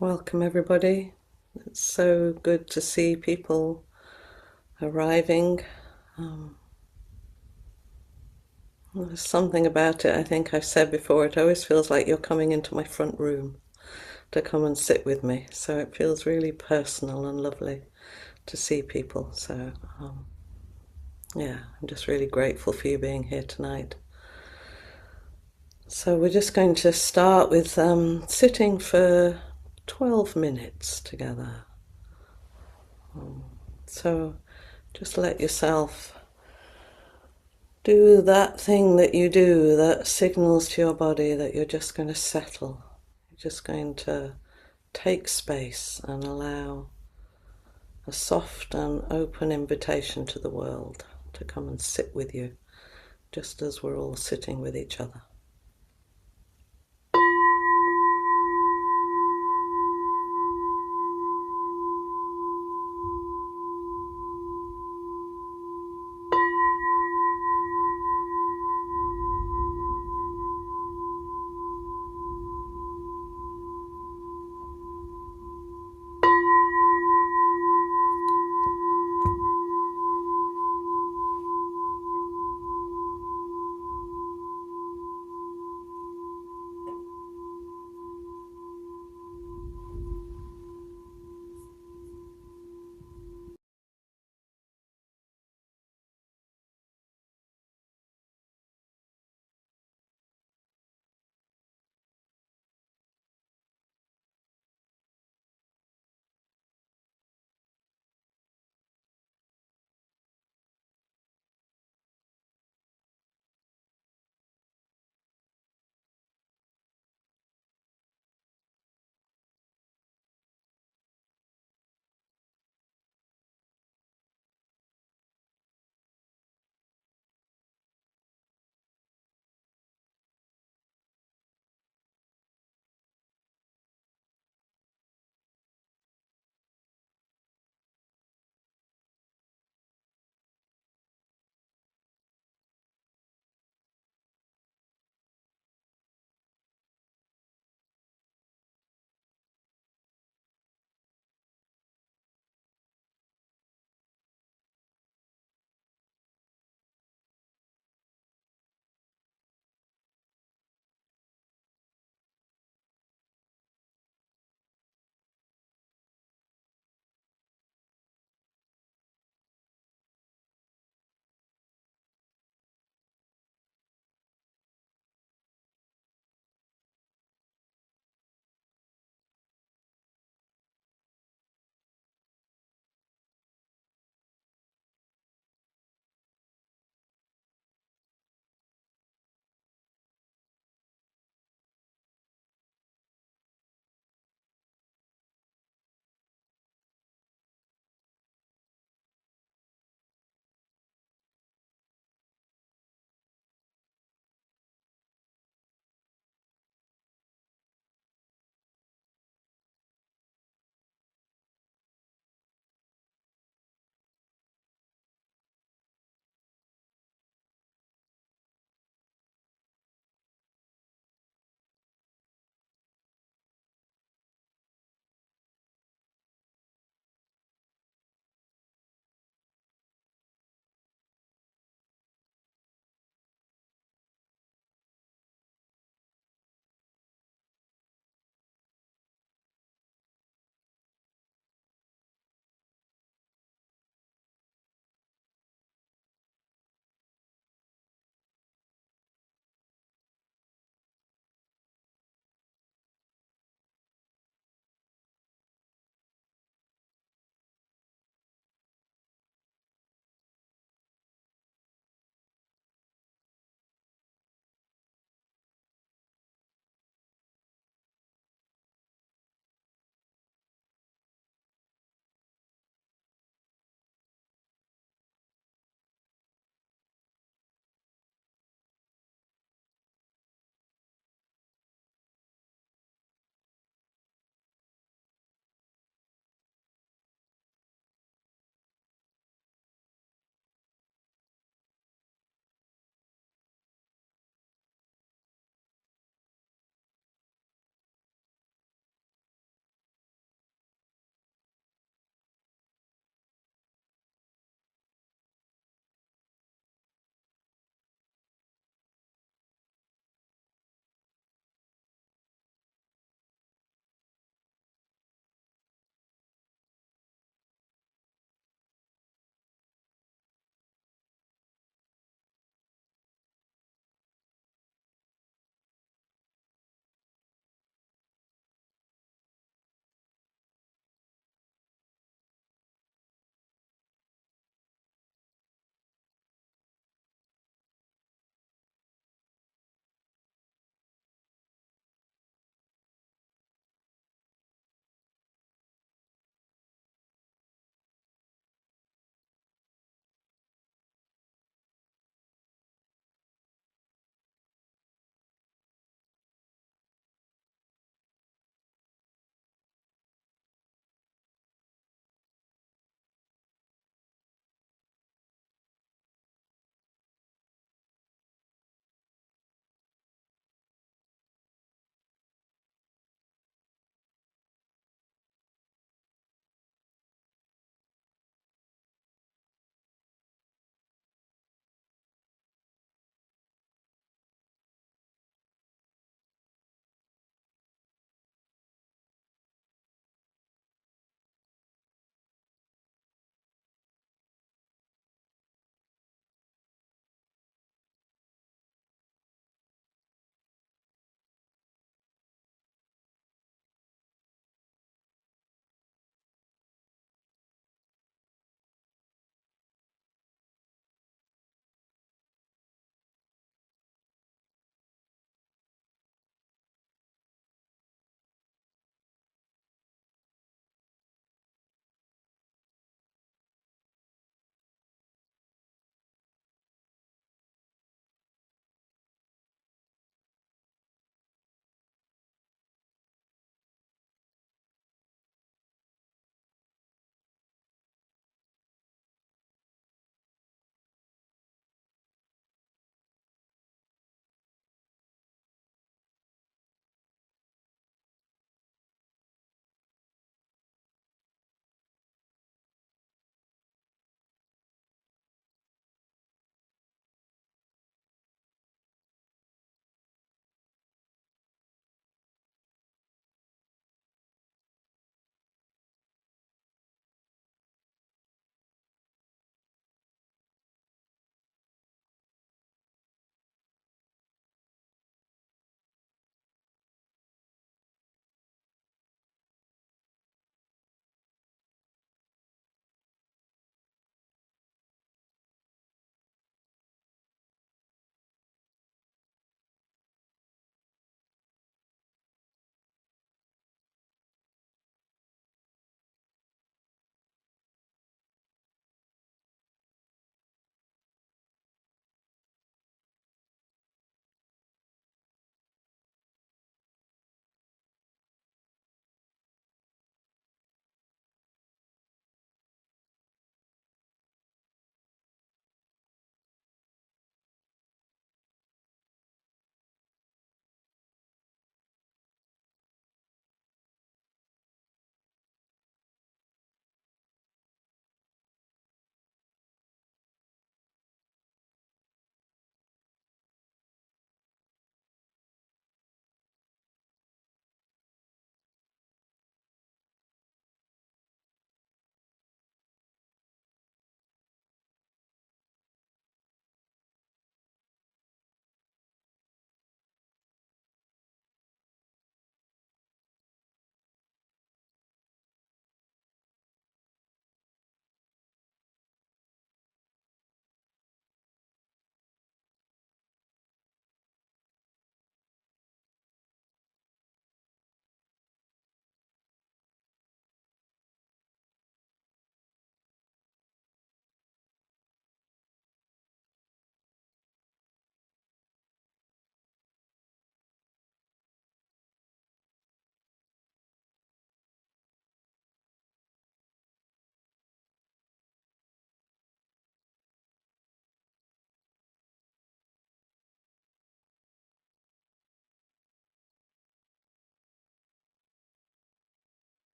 Welcome, everybody. It's so good to see people arriving. Um, there's something about it, I think I've said before, it always feels like you're coming into my front room to come and sit with me. So it feels really personal and lovely to see people. So, yeah, I'm just really grateful for you being here tonight. So we're just going to start with sitting for 12 minutes together. So just let yourself do that thing that you do that signals to your body that you're just going to settle. You're just going to take space and allow a soft and open invitation to the world to come and sit with you, just as we're all sitting with each other.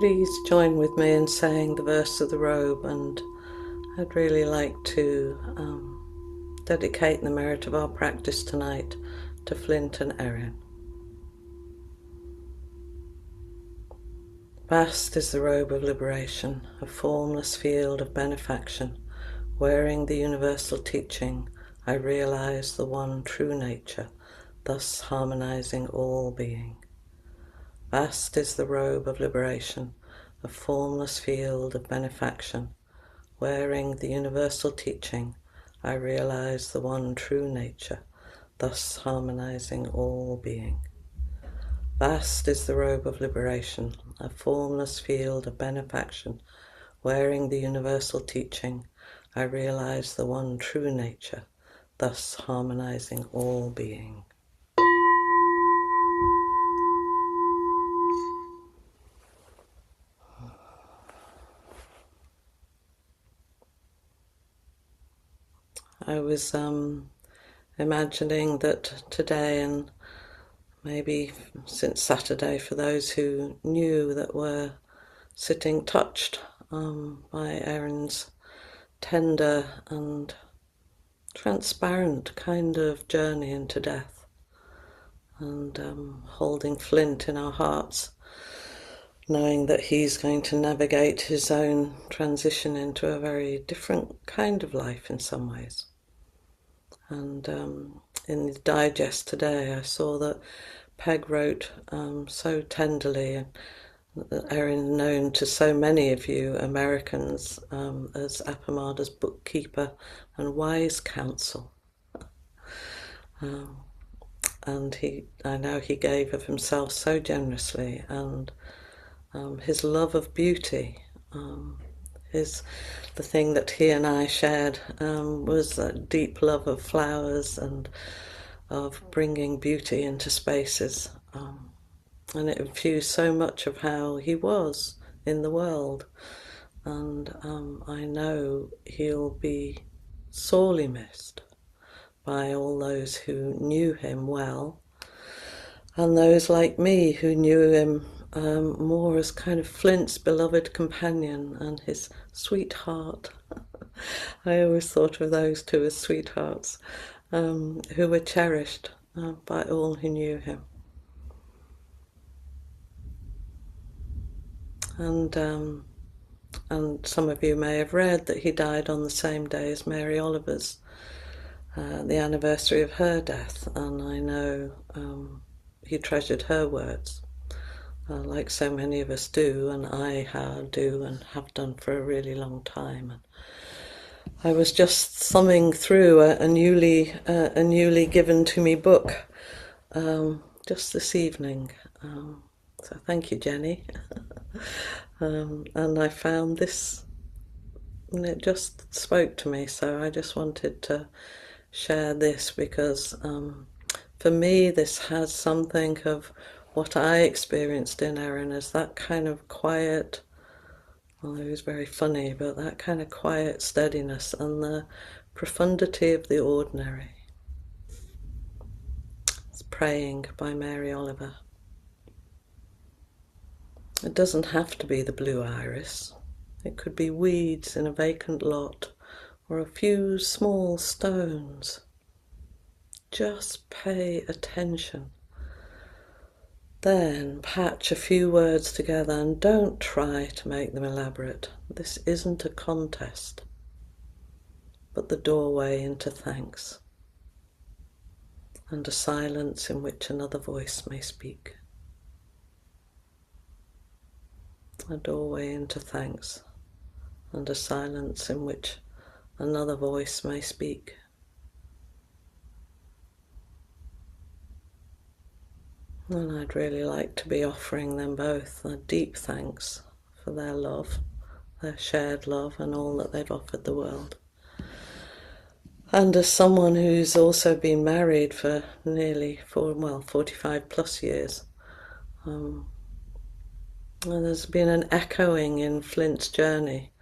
please join with me in saying the verse of the robe, and I'd really like to dedicate the merit of our practice tonight to Flint and Erin. Vast is the robe of liberation, a formless field of benefaction. Wearing the universal teaching, I realize the one true nature, thus harmonizing all being. Vast is the robe of liberation, a formless field of benefaction. Wearing the universal teaching, I realize the one true nature, thus harmonizing all being. Vast is the robe of liberation, a formless field of benefaction. Wearing the universal teaching, I realize the one true nature, thus harmonizing all being. I was imagining that today, and maybe since Saturday for those who knew, that were sitting touched by Erin's tender and transparent kind of journey into death, and holding Flint in our hearts, knowing that he's going to navigate his own transition into a very different kind of life in some ways. And in the digest today I saw that Peg wrote so tenderly, and Erin, known to so many of you Americans as Appamada's bookkeeper and wise counsel. And I know he gave of himself so generously, and his love of beauty, the thing that he and I shared was a deep love of flowers and of bringing beauty into spaces. And it infused so much of how he was in the world. And I know he'll be sorely missed by all those who knew him well, and those like me who knew him more as kind of Flint's beloved companion and his sweetheart. I always thought of those two as sweethearts, who were cherished by all who knew him. And some of you may have read that he died on the same day as Mary Oliver's, the anniversary of her death, and I know he treasured her words, like so many of us do, and I do and have done for a really long time. And I was just thumbing through a newly given to me book just this evening. So thank you, Jenny. And I found this, and it just spoke to me, so I just wanted to share this because for me this has something of what I experienced in Erin as that kind of quiet, well, it was very funny, but that kind of quiet steadiness and the profundity of the ordinary. It's Praying by Mary Oliver. It doesn't have to be the blue iris. It could be weeds in a vacant lot or a few small stones. Just pay attention. Then patch a few words together and don't try to make them elaborate. This isn't a contest, but the doorway into thanks and a silence in which another voice may speak. A doorway into thanks and a silence in which another voice may speak. And I'd really like to be offering them both a deep thanks for their love, their shared love, and all that they've offered the world. And as someone who's also been married for nearly 45 plus years, and there's been an echoing in Flint's journey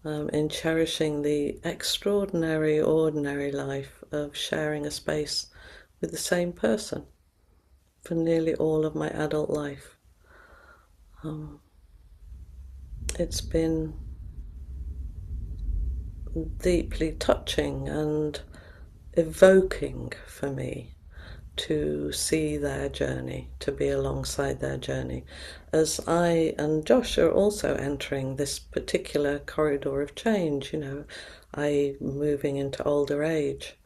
in cherishing the extraordinary, ordinary life of sharing a space with the same person for nearly all of my adult life. it's been deeply touching and evoking for me to see their journey, to be alongside their journey, as I and Josh are also entering this particular corridor of change, I moving into older age.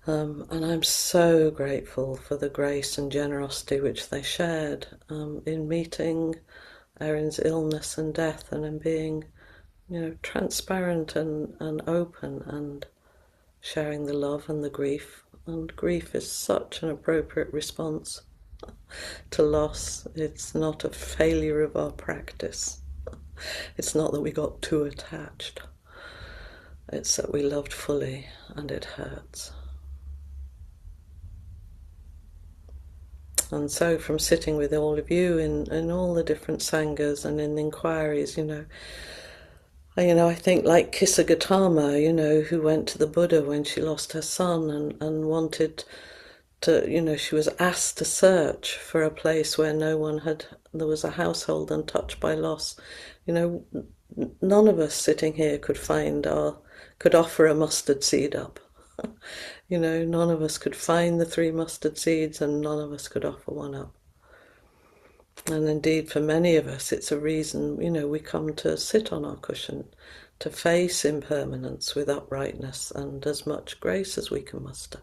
And I'm so grateful for the grace and generosity which they shared in meeting Erin's illness and death, and in being, transparent and open and sharing the love and the grief. And grief is such an appropriate response to loss. It's not a failure of our practice. It's not that we got too attached. It's that we loved fully, and it hurts. And so from sitting with all of you in all the different sanghas and in the inquiries, I think like Kissa Gautama, who went to the Buddha when she lost her son and wanted to, she was asked to search for a place where there was a household untouched by loss. None of us sitting here could offer a mustard seed up. None of us could find the 3 mustard seeds, and none of us could offer one up. And indeed, for many of us, it's a reason, we come to sit on our cushion, to face impermanence with uprightness and as much grace as we can muster.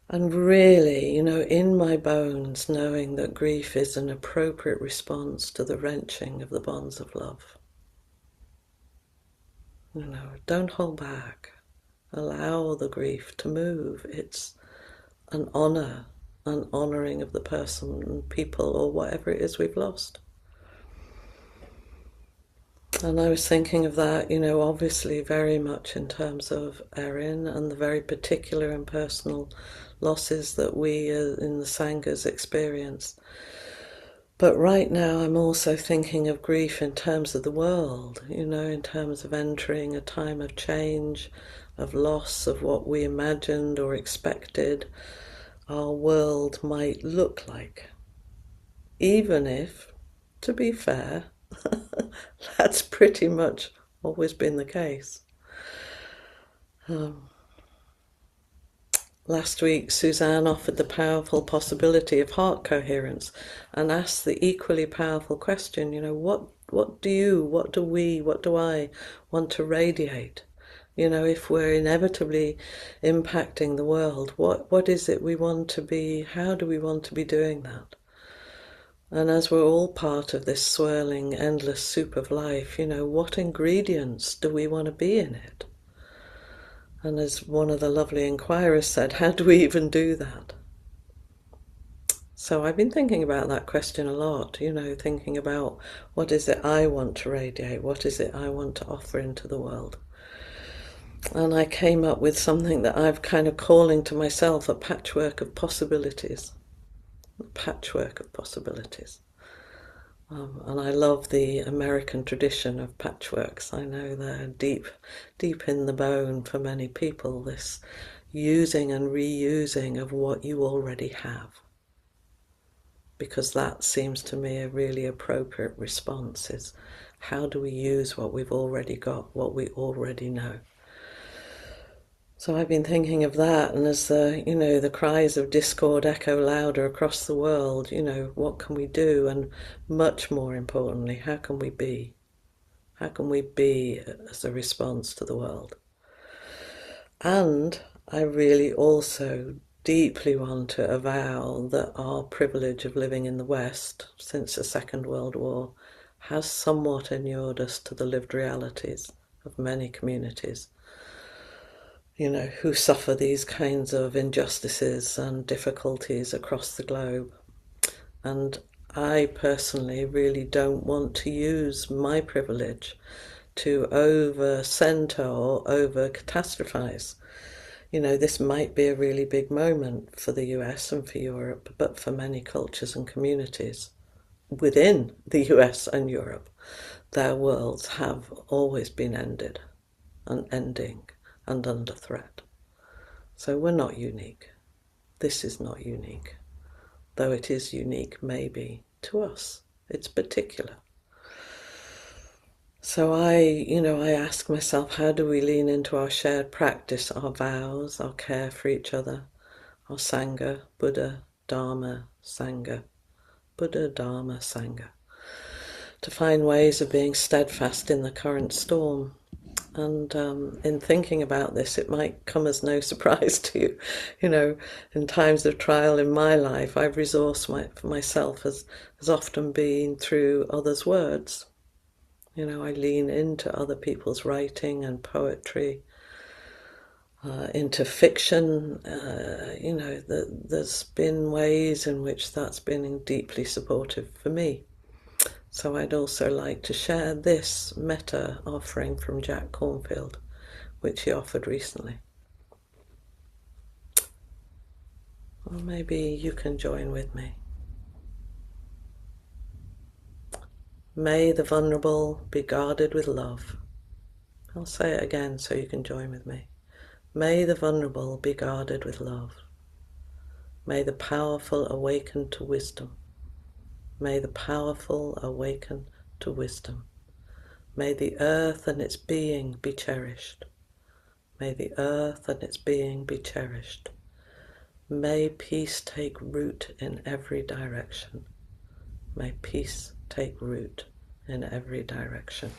And really, in my bones, knowing that grief is an appropriate response to the wrenching of the bonds of love. Don't hold back. Allow the grief to move. It's an honour, an honouring of the person, people, or whatever it is we've lost. And I was thinking of that, obviously very much in terms of Erin and the very particular and personal losses that we in the Sanghas experience. But right now I'm also thinking of grief in terms of the world, in terms of entering a time of change, of loss of what we imagined or expected our world might look like. Even if, to be fair, that's pretty much always been the case. Last week, Suzanne offered the powerful possibility of heart coherence and asked the equally powerful question, what do I want to radiate? If we're inevitably impacting the world, what is it we want to be? How do we want to be doing that? And as we're all part of this swirling, endless soup of life, what ingredients do we want to be in it? And as one of the lovely inquirers said, how do we even do that? So I've been thinking about that question a lot, thinking about what is it I want to radiate? What is it I want to offer into the world? And I came up with something that I've kind of calling to myself a patchwork of possibilities. A patchwork of possibilities. And I love the American tradition of patchworks. I know they're deep in the bone for many people, this using and reusing of what you already have. Because that seems to me a really appropriate response, is how do we use what we've already got, what we already know? So I've been thinking of that, and as the cries of discord echo louder across the world, what can we do? And much more importantly, how can we be? How can we be as a response to the world? And I really also deeply want to avow that our privilege of living in the West since the Second World War has somewhat inured us to the lived realities of many communities, who suffer these kinds of injustices and difficulties across the globe. And I personally really don't want to use my privilege to over-center or over-catastrophize. This might be a really big moment for the US and for Europe, but for many cultures and communities within the US and Europe, their worlds have always been ended and ending and under threat. So we're not unique. This is not unique. Though it is unique maybe to us. It's particular. So I ask myself, how do we lean into our shared practice, our vows, our care for each other, our Sangha, Buddha, Dharma, Sangha, Buddha, Dharma, Sangha, to find ways of being steadfast in the current storm. And in thinking about this, it might come as no surprise to you. In times of trial in my life, I've resourced for myself has often been through others' words. I lean into other people's writing and poetry, into fiction. There's been ways in which that's been deeply supportive for me. So I'd also like to share this metta offering from Jack Kornfield, which he offered recently. Or maybe you can join with me. May the vulnerable be guarded with love. I'll say it again so you can join with me. May the vulnerable be guarded with love. May the powerful awaken to wisdom. May the powerful awaken to wisdom. May the earth and its being be cherished. May the earth and its being be cherished. May peace take root in every direction. May peace take root in every direction.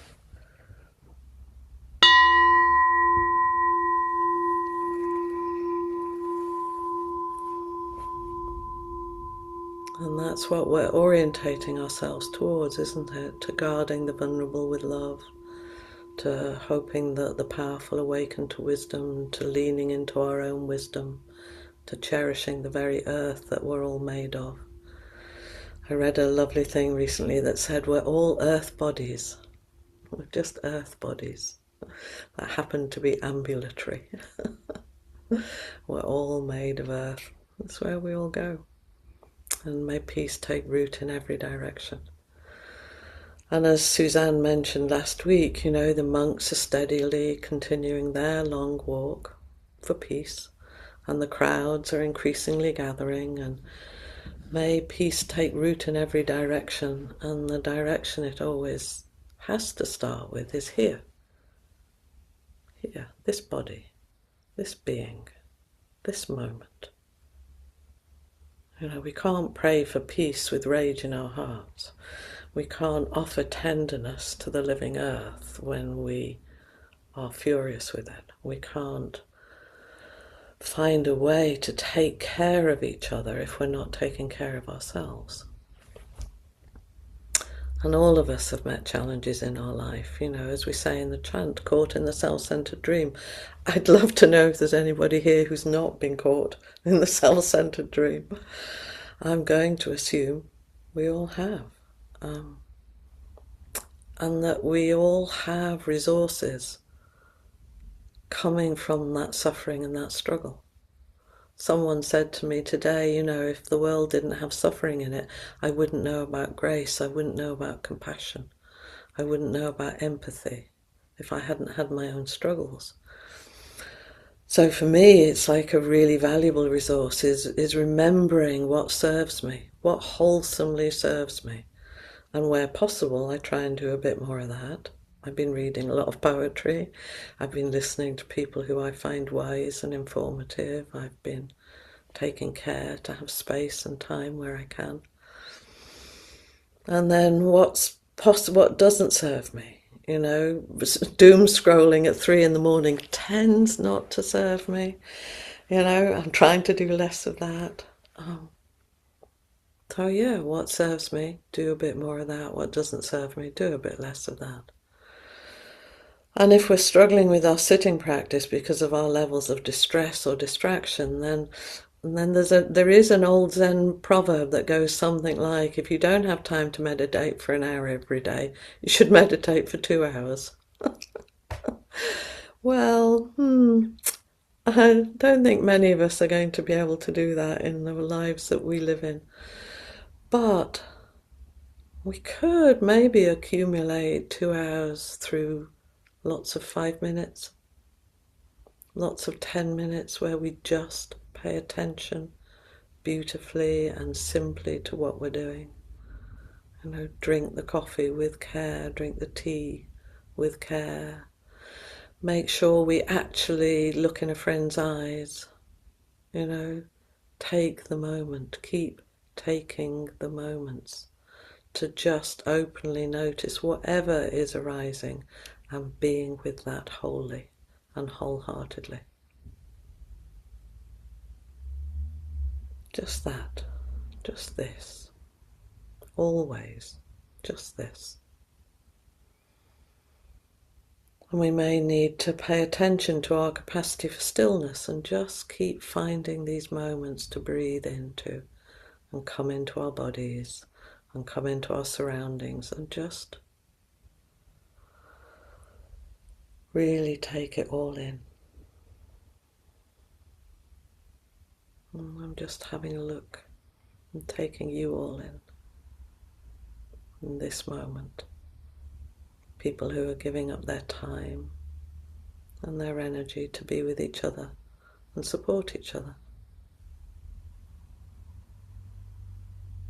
And that's what we're orientating ourselves towards, isn't it? To guarding the vulnerable with love, to hoping that the powerful awaken to wisdom, to leaning into our own wisdom, to cherishing the very earth that we're all made of. I read a lovely thing recently that said we're all earth bodies. We're just earth bodies that happen to be ambulatory. We're all made of earth. That's where we all go. And may peace take root in every direction. And as Suzanne mentioned last week, the monks are steadily continuing their long walk for peace, and the crowds are increasingly gathering, and may peace take root in every direction, and the direction it always has to start with is here. Here, this body, this being, this moment. We can't pray for peace with rage in our hearts. We can't offer tenderness to the living earth when we are furious with it. We can't find a way to take care of each other if we're not taking care of ourselves. And all of us have met challenges in our life, as we say in the chant, caught in the self-centered dream. I'd love to know if there's anybody here who's not been caught in the self-centered dream. I'm going to assume we all have. And that we all have resources coming from that suffering and that struggle. Someone said to me today, if the world didn't have suffering in it, I wouldn't know about grace, I wouldn't know about compassion, I wouldn't know about empathy if I hadn't had my own struggles. So for me, it's like a really valuable resource is remembering what serves me, what wholesomely serves me. And where possible, I try and do a bit more of that. I've been reading a lot of poetry. I've been listening to people who I find wise and informative. I've been taking care to have space and time where I can. And then what doesn't serve me? Doom scrolling at 3 a.m. tends not to serve me. I'm trying to do less of that. So yeah, what serves me, do a bit more of that. What doesn't serve me, do a bit less of that. And if we're struggling with our sitting practice because of our levels of distress or distraction, then there is an old Zen proverb that goes something like, if you don't have time to meditate for an hour every day, you should meditate for 2 hours. Well, I don't think many of us are going to be able to do that in the lives that we live in. But we could maybe accumulate 2 hours through lots of 5 minutes, lots of 10 minutes where we just pay attention beautifully and simply to what we're doing. Drink the coffee with care, drink the tea with care. Make sure we actually look in a friend's eyes. Take the moment, keep taking the moments to just openly notice whatever is arising and being with that wholly and wholeheartedly. Just that, just this, always just this. And we may need to pay attention to our capacity for stillness and just keep finding these moments to breathe into and come into our bodies and come into our surroundings and just really take it all in. And I'm just having a look and taking you all in this moment. People who are giving up their time and their energy to be with each other and support each other.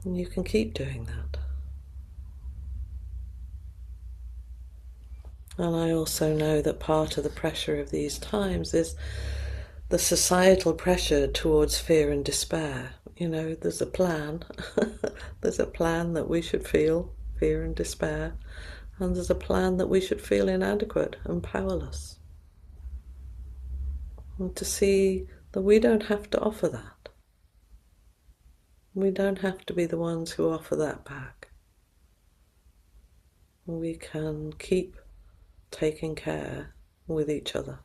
And you can keep doing that. And I also know that part of the pressure of these times is the societal pressure towards fear and despair. There's a plan. There's a plan that we should feel fear and despair. And there's a plan that we should feel inadequate and powerless. And to see that we don't have to offer that. We don't have to be the ones who offer that back. We can keep taking care with each other.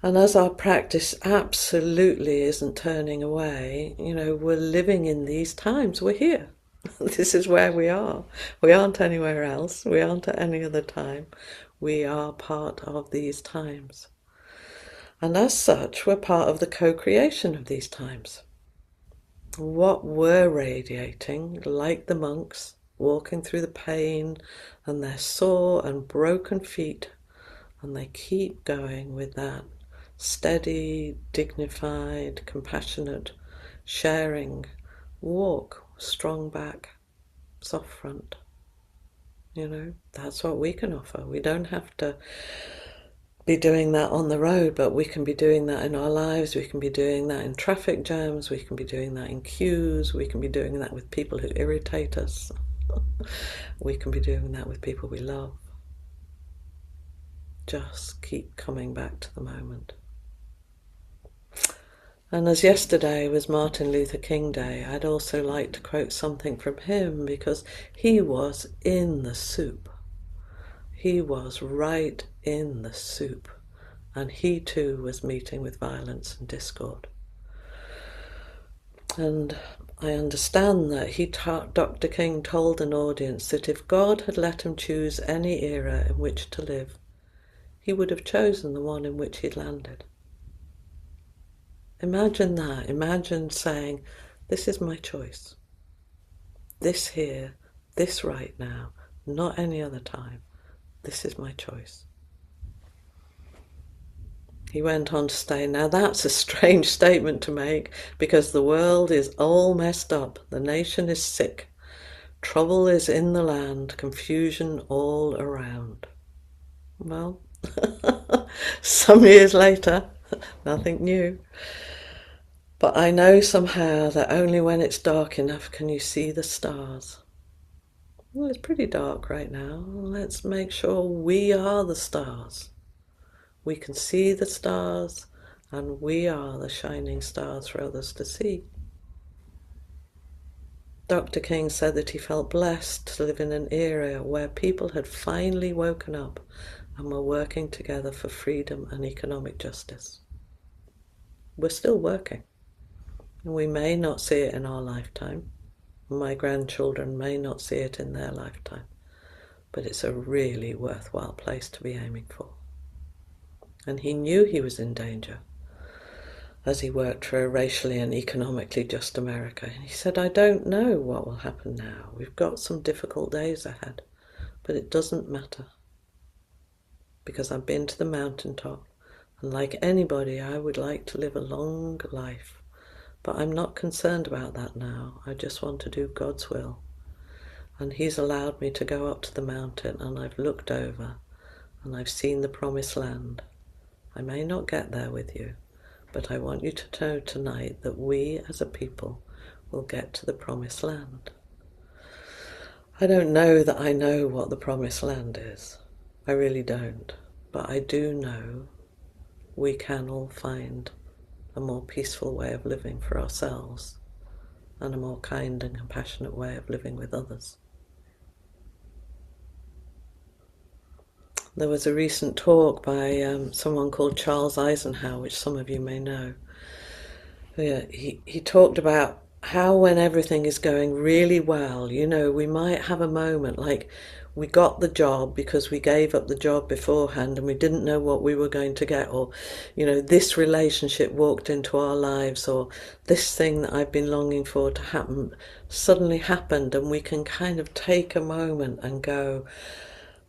And as our practice absolutely isn't turning away, we're living in these times. We're here. This is where we are. We aren't anywhere else. We aren't at any other time. We are part of these times. And as such, we're part of the co-creation of these times. What we're radiating, like the monks, walking through the pain and their sore and broken feet, and they keep going with that steady, dignified, compassionate, sharing walk, strong back, soft front. That's what we can offer. We don't have to be doing that on the road, but we can be doing that in our lives. We can be doing that in traffic jams. We can be doing that in queues. We can be doing that with people who irritate us. We can be doing that with people we love. Just keep coming back to the moment. And as yesterday was Martin Luther King Day, I'd also like to quote something from him, because he was in the soup. He was right in the soup. And he too was meeting with violence and discord. And I understand that Dr. King told an audience that if God had let him choose any era in which to live, he would have chosen the one in which he'd landed. Imagine that. Imagine saying, this is my choice. This here, this right now, not any other time. This is my choice. He went on to say, now that's a strange statement to make, because the world is all messed up. The nation is sick. Trouble is in the land. Confusion all around. Well, some years later, nothing new. But I know somehow that only when it's dark enough can you see the stars. Well, it's pretty dark right now. Let's make sure we are the stars. We can see the stars, and we are the shining stars for others to see. Dr. King said that he felt blessed to live in an era where people had finally woken up and were working together for freedom and economic justice. We're still working. We may not see it in our lifetime. My grandchildren may not see it in their lifetime. But it's a really worthwhile place to be aiming for. And he knew he was in danger as he worked for a racially and economically just America. And he said, I don't know what will happen now. We've got some difficult days ahead, but it doesn't matter. Because I've been to the mountaintop, and like anybody, I would like to live a long life. But I'm not concerned about that now. I just want to do God's will. And He's allowed me to go up to the mountain, and I've looked over and I've seen the promised land. I may not get there with you, but I want you to know tonight that we as a people will get to the promised land. I don't know that I know what the promised land is. I really don't. But I do know we can all find a more peaceful way of living for ourselves and a more kind and compassionate way of living with others. There was a recent talk by someone called Charles Eisenhower, which some of you may know. He talked about how when everything is going really well, we might have a moment like we got the job because we gave up the job beforehand and we didn't know what we were going to get, or, this relationship walked into our lives, or this thing that I've been longing for to happen suddenly happened, and we can kind of take a moment and go,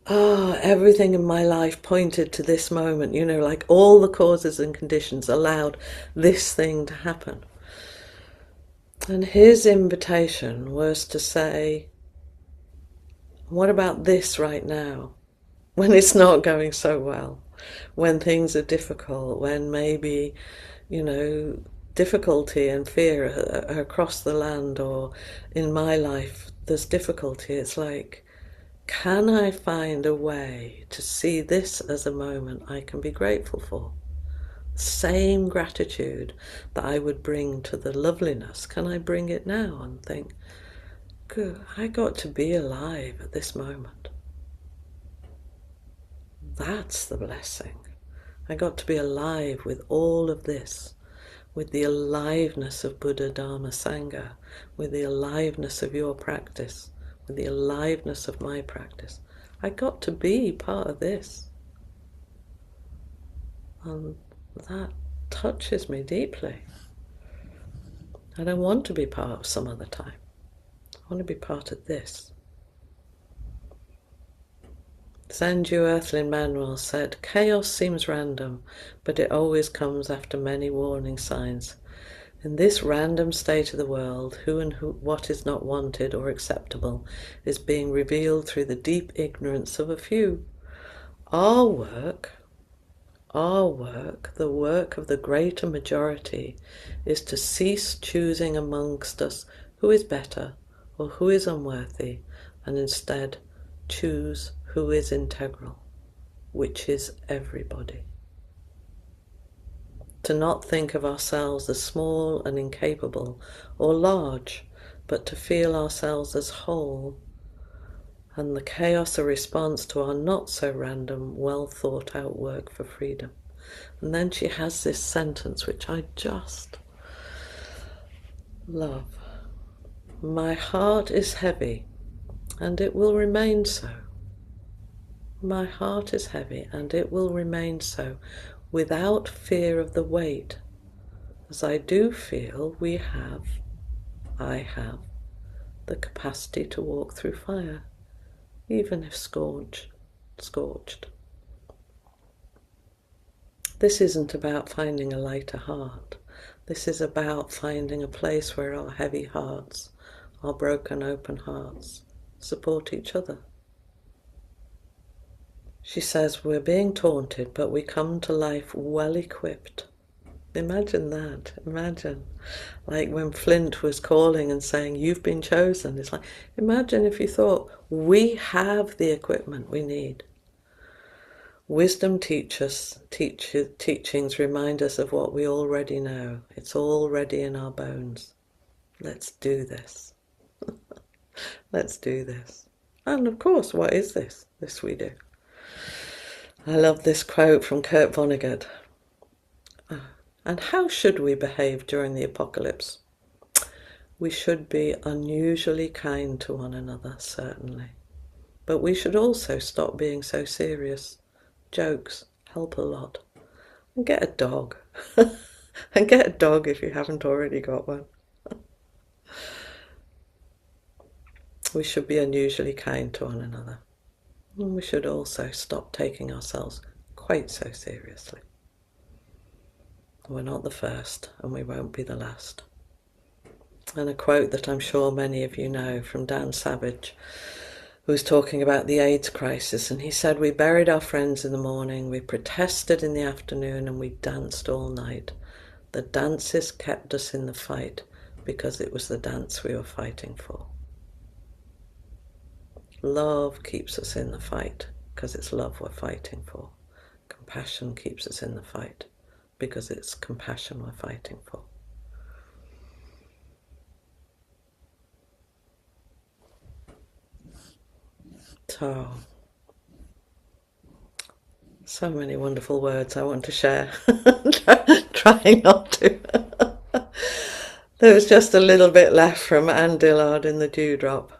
everything in my life pointed to this moment, like all the causes and conditions allowed this thing to happen. And his invitation was to say, what about this right now? When it's not going so well, when things are difficult, when maybe, difficulty and fear are across the land, or in my life there's difficulty. It's like, can I find a way to see this as a moment I can be grateful for? Same gratitude that I would bring to the loveliness, can I bring it now and think, good, I got to be alive at this moment. That's the blessing. I got to be alive with all of this, with the aliveness of Buddha, Dharma, Sangha, with the aliveness of your practice, with the aliveness of my practice. I got to be part of this. And that touches me deeply. I don't want to be part of some other time. I want to be part of this. Sanju Earthlyn Manuel said, chaos seems random, but it always comes after many warning signs. In this random state of the world, who and what is not wanted or acceptable is being revealed through the deep ignorance of a few. Our work, the work of the greater majority, is to cease choosing amongst us who is better or who is unworthy, and instead choose who is integral, which is everybody. To not think of ourselves as small and incapable or large, but to feel ourselves as whole, and the chaos a response to our not so random, well thought out work for freedom. And then she has this sentence which I just love. My heart is heavy, and it will remain so. My heart is heavy, and it will remain so, without fear of the weight, as I do feel I have, the capacity to walk through fire, even if scorched. This isn't about finding a lighter heart. This is about finding a place where our heavy hearts, our broken open hearts, support each other. She says, we're being taunted, but we come to life well equipped. Imagine that. Imagine. Like when Flint was calling and saying, you've been chosen. It's like, imagine if you thought, we have the equipment we need. Wisdom teachings remind us of what we already know. It's already in our bones. Let's do this. Let's do this. And of course, what is this? This we do. I love this quote from Kurt Vonnegut. And how should we behave during the apocalypse? We should be unusually kind to one another, certainly. But we should also stop being so serious. Jokes help a lot. And get a dog. And get a dog if you haven't already got one. We should be unusually kind to one another. And we should also stop taking ourselves quite so seriously. We're not the first, and we won't be the last. And a quote that I'm sure many of you know from Dan Savage, who was talking about the AIDS crisis, and he said, "We buried our friends in the morning, we protested in the afternoon, and we danced all night. The dances kept us in the fight because it was the dance we were fighting for." Love keeps us in the fight because it's love we're fighting for. Compassion keeps us in the fight because it's compassion we're fighting for. So many wonderful words I want to share. Trying not to. There was just a little bit left from Anne Dillard in The Dewdrop,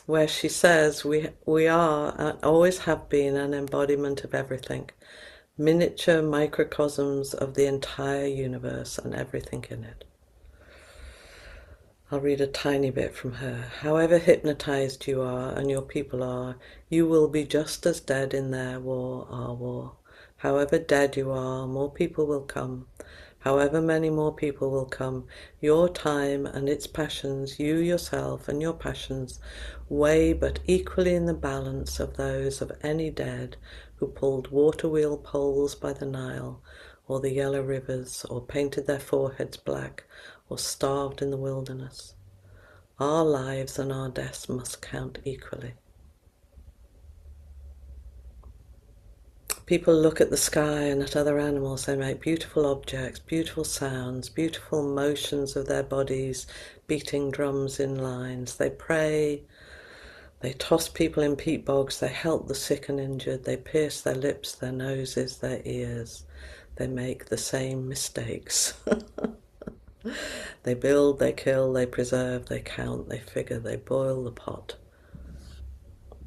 where she says, we are and always have been an embodiment of everything, miniature microcosms of the entire universe and everything in it. I'll read a tiny bit from her. "However hypnotized you are and your people are, you will be just as dead in their war, our war. However dead you are, more people will come. However many more people will come, your time and its passions, you yourself and your passions, weigh but equally in the balance of those of any dead who pulled water-wheel poles by the Nile, or the yellow rivers, or painted their foreheads black, or starved in the wilderness. Our lives and our deaths must count equally." People look at the sky and at other animals. They make beautiful objects, beautiful sounds, beautiful motions of their bodies, beating drums in lines. They pray, they toss people in peat bogs, they help the sick and injured, they pierce their lips, their noses, their ears. They make the same mistakes. They build, they kill, they preserve, they count, they figure, they boil the pot.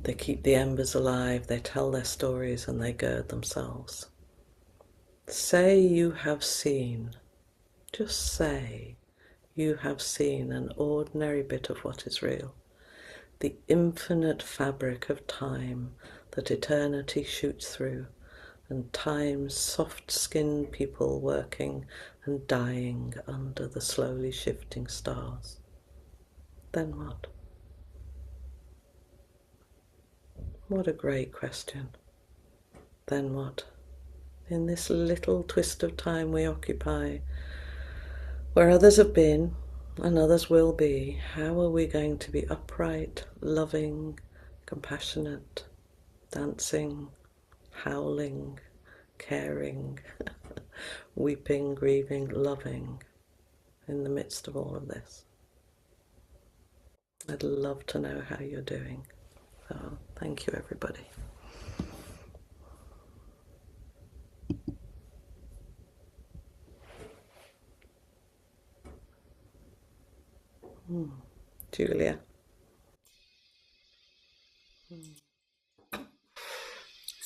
They keep the embers alive, they tell their stories, and they gird themselves. Say you have seen, just say you have seen an ordinary bit of what is real, the infinite fabric of time that eternity shoots through, and time's soft-skinned people working and dying under the slowly shifting stars. Then what? What a great question. Then what? In this little twist of time we occupy, where others have been and others will be, how are we going to be upright, loving, compassionate, dancing, howling, caring, weeping, grieving, loving in the midst of all of this? I'd love to know how you're doing. So thank you, everybody. Julia.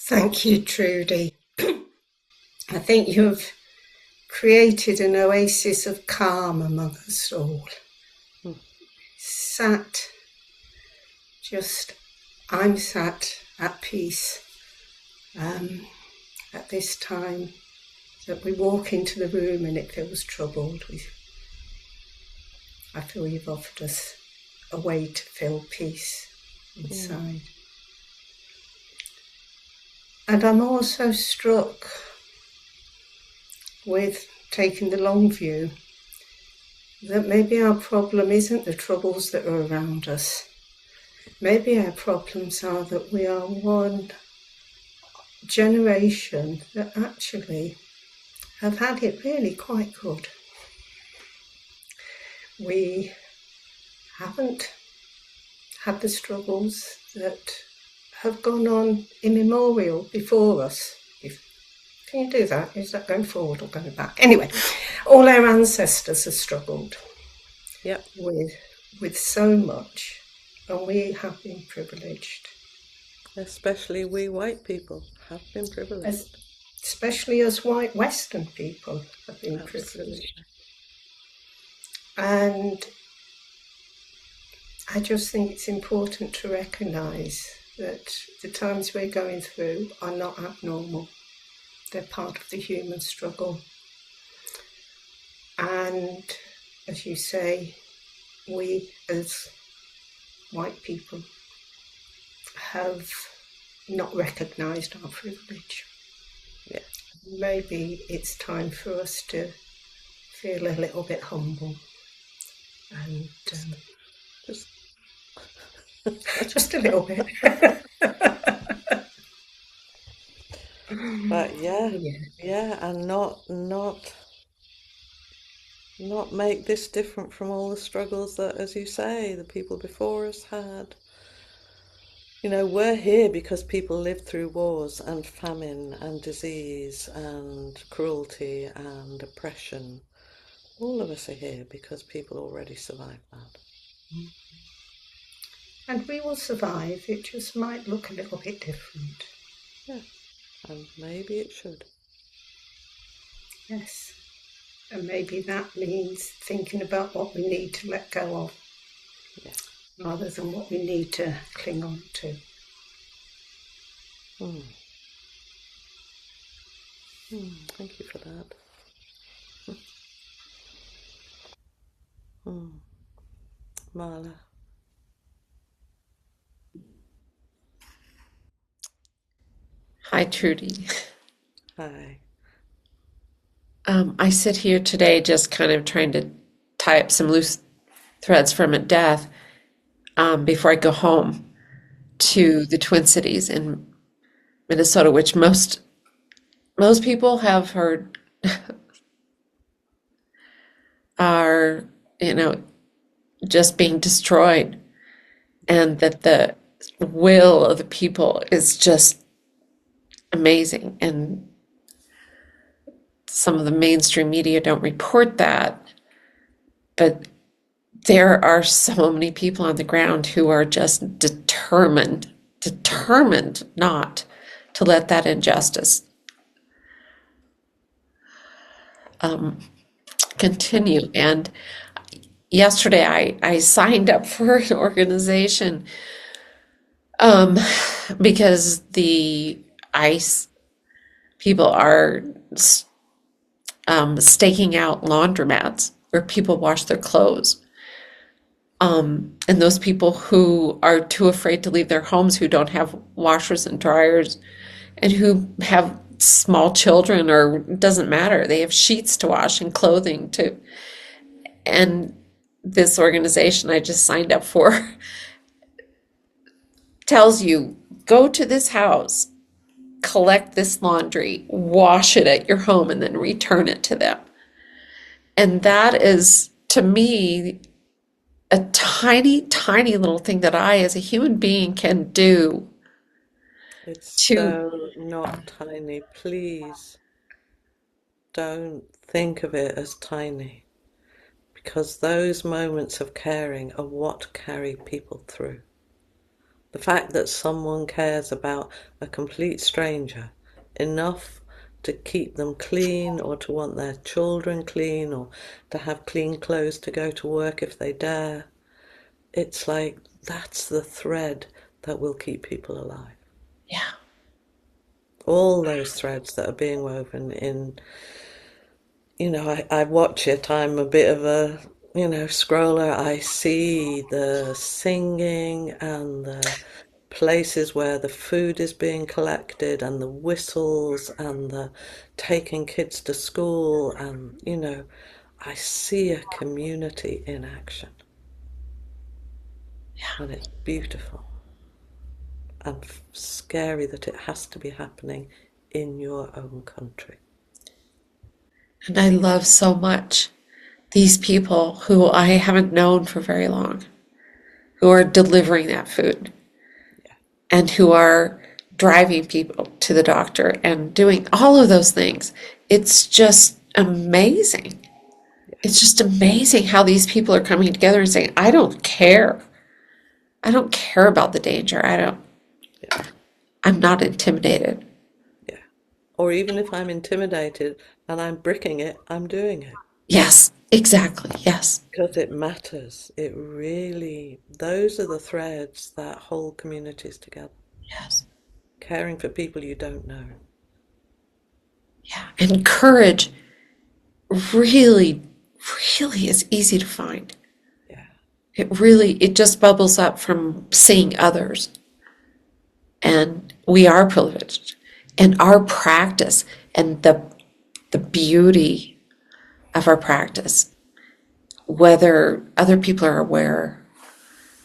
Thank you, Trudy. I think you've created an oasis of calm among us all. I'm sat at peace at this time that we walk into the room and it feels troubled. I feel you've offered us a way to feel peace inside. And I'm also struck with taking the long view that maybe our problem isn't the troubles that are around us. Maybe our problems are that we are one generation that actually have had it really quite good. We haven't had the struggles that have gone on immemorial before us. Can you do that? Is that going forward or going back? Anyway, all our ancestors have struggled with so much, and we have been privileged. Especially we white people have been privileged. Especially us white Western people have been privileged. And I just think it's important to recognise that the times we're going through are not abnormal. They're part of the human struggle. And as you say, we as white people have not recognised our privilege. Yeah. Maybe it's time for us to feel a little bit humble and Just just a little bit. but yeah, Yeah. yeah, and not make this different from all the struggles that, as you say, the people before us had. You know, we're here because people lived through wars and famine and disease and cruelty and oppression. All of us are here because people already survived that. And we will survive. It just might look a little bit different. Yeah, and maybe it should. Yes. And maybe that means thinking about what we need to let go of Yeah. rather than what we need to cling on to. Hmm. Thank you for that. Hmm. Marla. Hi, Trudy. Hi. I sit here today just kind of trying to tie up some loose threads from a death before I go home to the Twin Cities in Minnesota, which most people have heard are, you know, just being destroyed, and that the will of the people is just amazing. And some of the mainstream media don't report that, but there are so many people on the ground who are just determined not to let that injustice um, continue. And yesterday I signed up for an organization um, because the ICE people are staking out laundromats where people wash their clothes. And those people who are too afraid to leave their homes, who don't have washers and dryers, and who have small children, or it doesn't matter, they have sheets to wash and clothing to. And this organization I just signed up for tells you, go to this house, collect this laundry, wash it at your home, and then return it to them. And that is, to me, a tiny, tiny little thing that I, as a human being, can do It's to, so not tiny. Please don't think of it as tiny because those moments of caring are what carry people through. The fact that someone cares about a complete stranger enough to keep them clean or to want their children clean or to have clean clothes to go to work if they dare, it's like that's the thread that will keep people alive. yeah, All those threads that are being woven in, I watch it. I'm a bit of a, scroller. I see the singing and the places where the food is being collected and the whistles and the taking kids to school. And, I see a community in action and it's beautiful and scary that it has to be happening in your own country. and I love so much these people who I haven't known for very long, who are delivering that food Yeah, and who are driving people to the doctor and doing all of those things. It's just amazing. yeah, It's just amazing how these people are coming together and saying, I don't care. I don't care about the danger. yeah, I'm not intimidated. yeah. Or even if I'm intimidated and I'm bricking it, I'm doing it Yes, exactly. Yes. because it matters. It really, those are the threads that hold communities together. Yes. Caring for people you don't know. Yeah. And courage really, really is easy to find. Yeah. It just bubbles up from seeing others. And we are privileged. And our practice and the beauty of our practice, whether other people are aware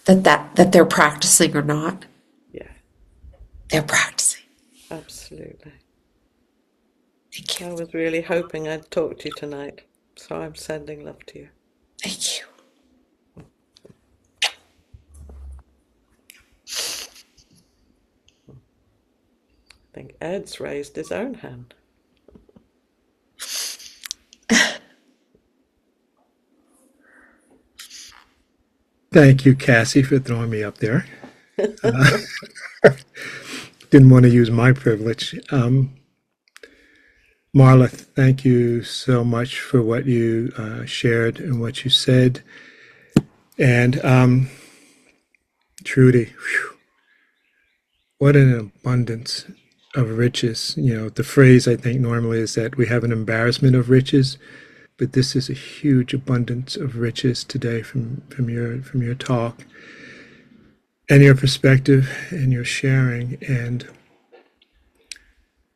that they're practicing or not, Yeah. they're practicing. Absolutely. Thank you. I was really hoping I'd talk to you tonight, so I'm sending love to you. Thank you. I think Ed's raised his own hand. Thank you, Cassie, for throwing me up there. Didn't want to use my privilege. Marla, thank you so much for what you shared and what you said. And Trudy, whew, what an abundance of riches. The phrase I think normally is that we have an embarrassment of riches, but this is a huge abundance of riches today from your talk and your perspective and your sharing. And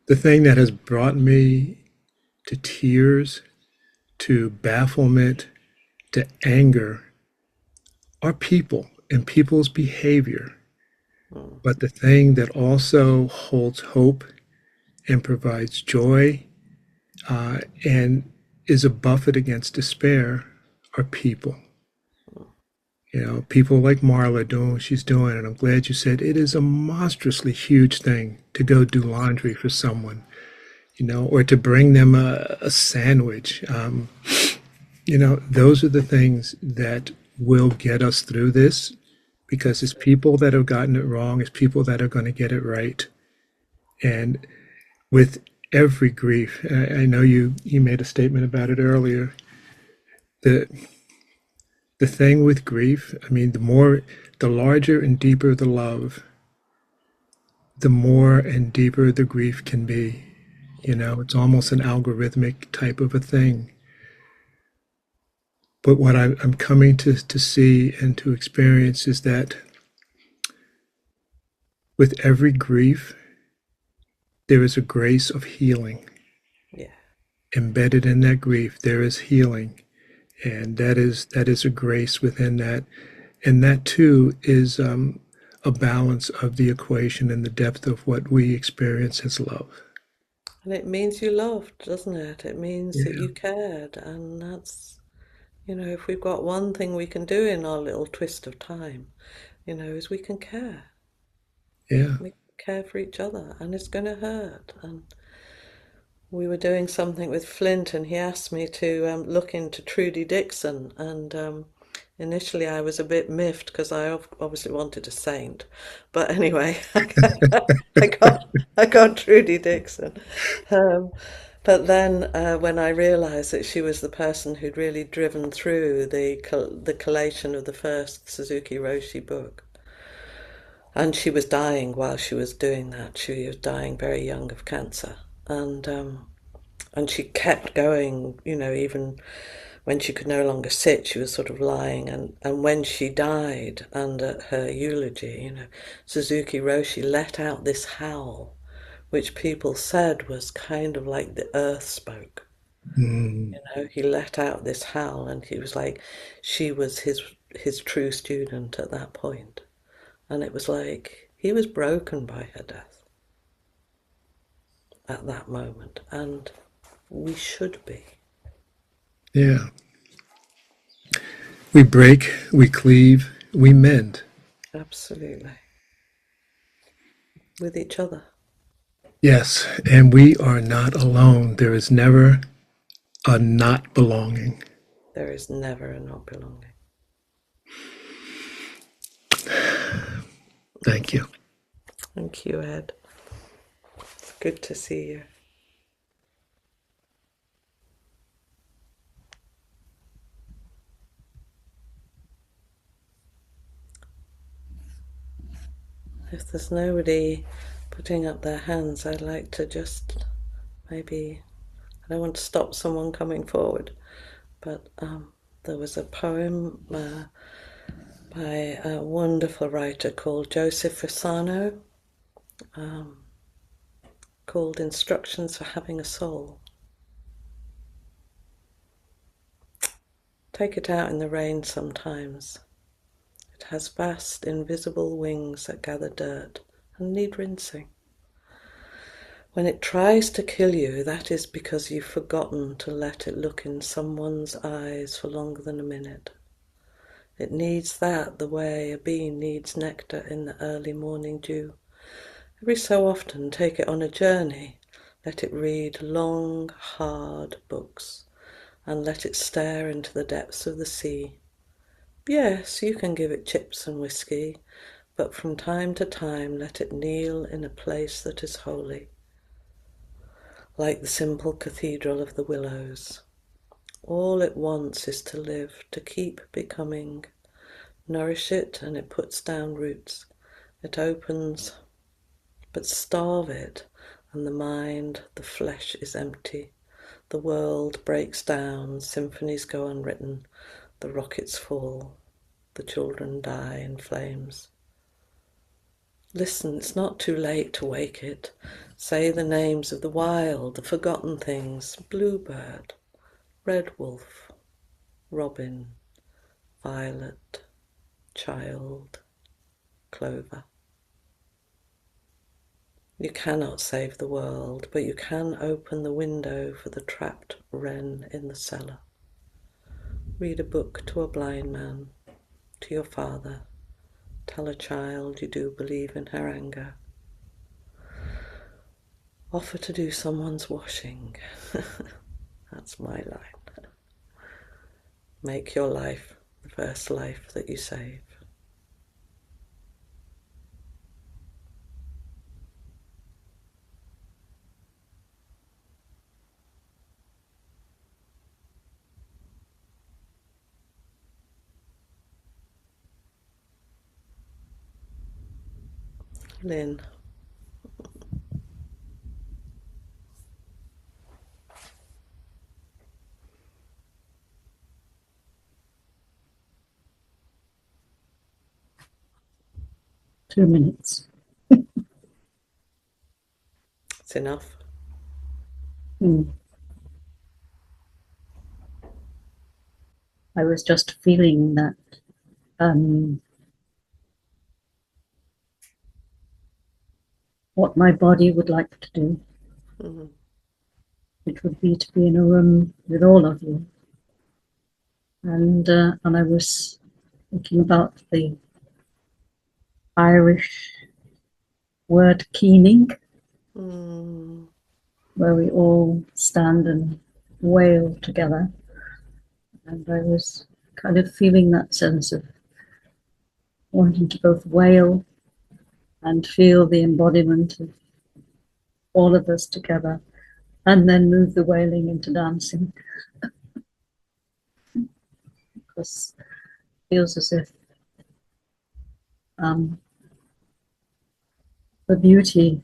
the thing that has brought me to tears, to bafflement, to anger are people and people's behavior. But the thing that also holds hope and provides joy and is a buffet against despair are people. People like Marla doing what she's doing. And I'm glad you said it is a monstrously huge thing to go do laundry for someone, or to bring them a sandwich. Those are the things that will get us through this, because it's people that have gotten it wrong, it's people that are going to get it right. And with every grief, I know you made a statement about it earlier, the thing with grief, I mean, the larger and deeper the love, the more and deeper the grief can be. It's almost an algorithmic type of a thing. But what I'm coming to see and to experience is that with every grief, there is a grace of healing. Yeah. Embedded in that grief, there is healing. And that is a grace within that. And that too is a balance of the equation and the depth of what we experience as love. And it means you loved, doesn't it? It means that Yeah, you cared. And that's, if we've got one thing we can do in our little twist of time, is we can care. yeah. We care for each other, and it's going to hurt. And we were doing something with Flint, and he asked me to look into Trudy Dixon. And initially, I was a bit miffed because I obviously wanted a saint. But anyway, I got Trudy Dixon. Um, but then when I realised that she was the person who'd really driven through the collation of the first Suzuki Roshi book, and she was dying while she was doing that. She was dying very young of cancer, and she kept going. Even when she could no longer sit, she was sort of lying. And when she died, and at her eulogy, Suzuki Roshi let out this howl, which people said was kind of like the earth spoke. Mm, He let out this howl, and he was like, she was his true student at that point. And it was like he was broken by her death at that moment, and we should be. yeah. We break, we cleave, we mend. Absolutely. With each other. Yes, and we are not alone. There is never a not belonging. There is never a not belonging. Thank you. Thank you, Ed. It's good to see you. If there's nobody putting up their hands, I'd like to just maybe, I don't want to stop someone coming forward, But there was a poem by a wonderful writer called Joseph Fasano, called Instructions for Having a Soul. Take it out in the rain sometimes. It has vast, invisible wings that gather dirt and need rinsing. When it tries to kill you, that is because you've forgotten to let it look in someone's eyes for longer than a minute. It needs that the way a bee needs nectar in the early morning dew. Every so often take it on a journey. Let it read long, hard books and let it stare into the depths of the sea. Yes, you can give it chips and whiskey, but from time to time let it kneel in a place that is holy, like the simple cathedral of the willows. All it wants is to live, to keep becoming. Nourish it and it puts down roots. It opens, but starve it, and the mind, the flesh is empty. The world breaks down, symphonies go unwritten, the rockets fall, the children die in flames. Listen, it's not too late to wake it. Say the names of the wild, the forgotten things, bluebird, red wolf, robin, violet, child, clover. You cannot save the world, but you can open the window for the trapped wren in the cellar. Read a book to a blind man, to your father. Tell a child you do believe in her anger. Offer to do someone's washing. That's my line. Make your life the first life that you save. Lynn. Two minutes. It's enough. I was just feeling that what my body would like to do, which would be to be in a room with all of you. And I was thinking about the Irish word keening, where we all stand and wail together. And I was kind of feeling that sense of wanting to both wail and feel the embodiment of all of us together, and then move the wailing into dancing. Because it feels as if the beauty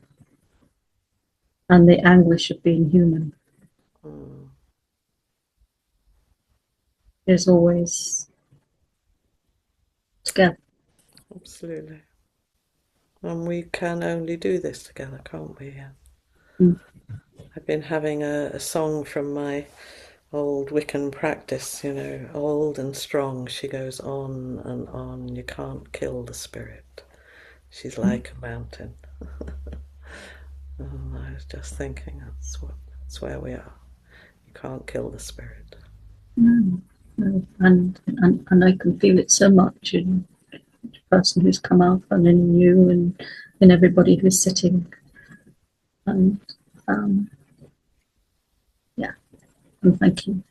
and the anguish of being human is always together. Absolutely. And we can only do this together, can't we? I've been having a song from my old Wiccan practice, old and strong. She goes on and on. You can't kill the spirit. She's like a mountain. And I was just thinking that's where we are. You can't kill the spirit. No. And I can feel it so much in each person who's come up, and in you, and in everybody who's sitting. And yeah, and thank you.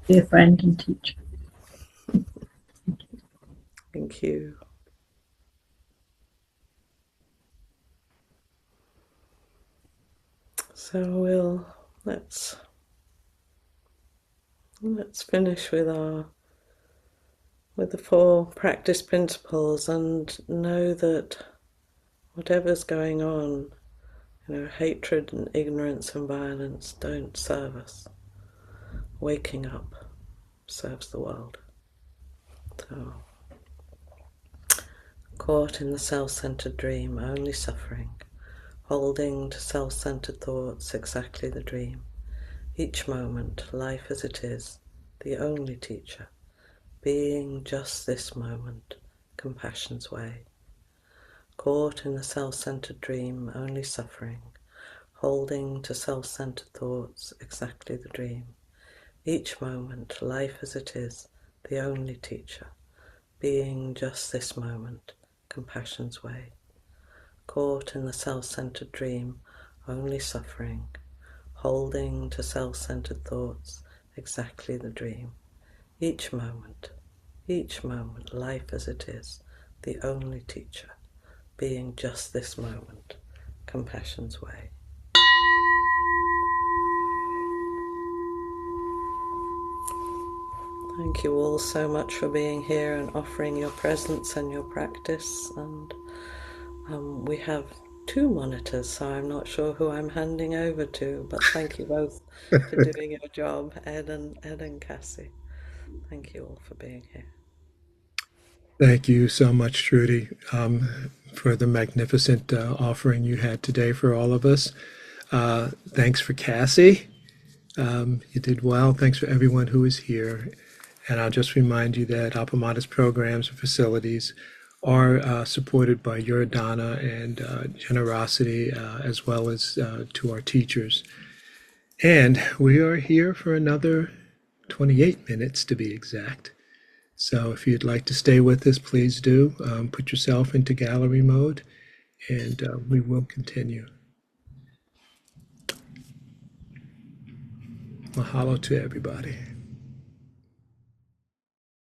Be a friend and teacher. Thank you. So let's finish with the 4 practice principles, and know that whatever's going on Hatred and ignorance and violence don't serve us. Waking up serves the world. So, caught in the self-centered dream, only suffering, holding to self-centered thoughts, exactly the dream. Each moment, life as it is, the only teacher, being just this moment, compassion's way. Caught in the self-centered dream, only suffering, holding to self-centered thoughts, exactly the dream. Each moment, life as it is, the only teacher, being just this moment, compassion's way. Caught in the self-centered dream, only suffering, holding to self-centered thoughts, exactly the dream. Each moment, life as it is, the only teacher, being just this moment, compassion's way. Thank you all so much for being here and offering your presence and your practice. And we have 2 monitors, so I'm not sure who I'm handing over to, but thank you both for doing your job, Ed and Cassie. Thank you all for being here. Thank you so much, Trudy, for the magnificent offering you had today for all of us. Thanks for Cassie. You did well. Thanks for everyone who is here. And I'll just remind you that Appamada's programs and facilities are supported by your dana and generosity, as well as to our teachers. And we are here for another 28 minutes to be exact. So if you'd like to stay with us, please do. Put yourself into gallery mode, and we will continue. Mahalo to everybody.